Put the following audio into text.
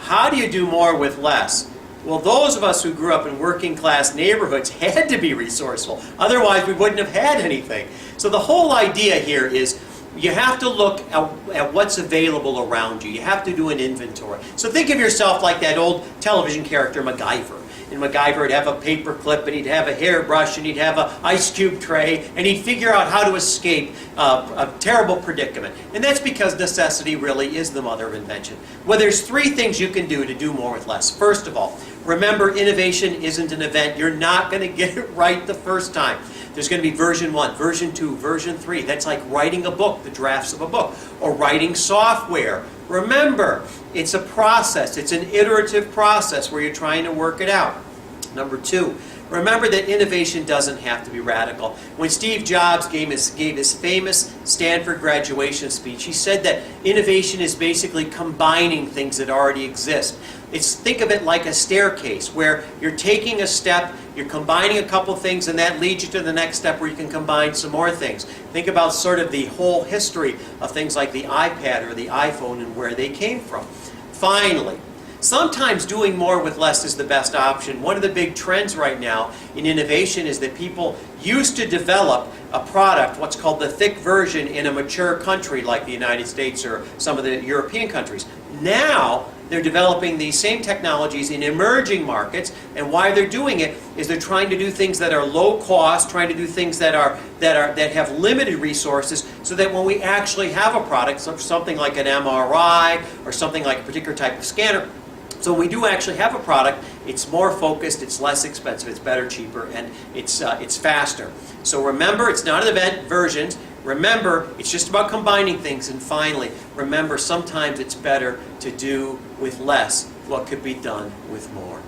how do you do more with less? Well, those of us who grew up in working class neighborhoods had to be resourceful. Otherwise, we wouldn't have had anything. So the whole idea here is you have to look at what's available around you. You have to do an inventory. So think of yourself like that old television character MacGyver. In MacGyver, he'd have a paper clip, and he'd have a hairbrush, and he'd have an ice cube tray, and he'd figure out how to escape a terrible predicament. And that's because necessity really is the mother of invention. Well, there's three things you can do to do more with less. First of all, remember, innovation isn't an event. You're not going to get it right the first time. There's going to be version 1, version 2, version 3. That's like writing a book, the drafts of a book, or writing software. Remember, it's a process. It's an iterative process where you're trying to work it out. Number 2, remember that innovation doesn't have to be radical. When Steve Jobs gave his famous Stanford graduation speech, he said that innovation is basically combining things that already exist. Think of it like a staircase where you're taking a step, you're combining a couple things, and that leads you to the next step where you can combine some more things. Think about sort of the whole history of things like the iPad or the iPhone and where they came from. Finally, sometimes doing more with less is the best option. One of the big trends right now in innovation is that people used to develop a product, what's called the thick version, in a mature country like the United States or some of the European countries. Now, they're developing these same technologies in emerging markets, and why they're doing it is they're trying to do things that are low cost, trying to do things that have limited resources, so that when we actually have a product, something like an MRI or something like a particular type of scanner, so when we do actually have a product, it's more focused, it's less expensive, it's better, cheaper, and it's faster. So remember, it's not an event, versions. Remember, it's just about combining things. And finally, remember, sometimes it's better to do with less what could be done with more.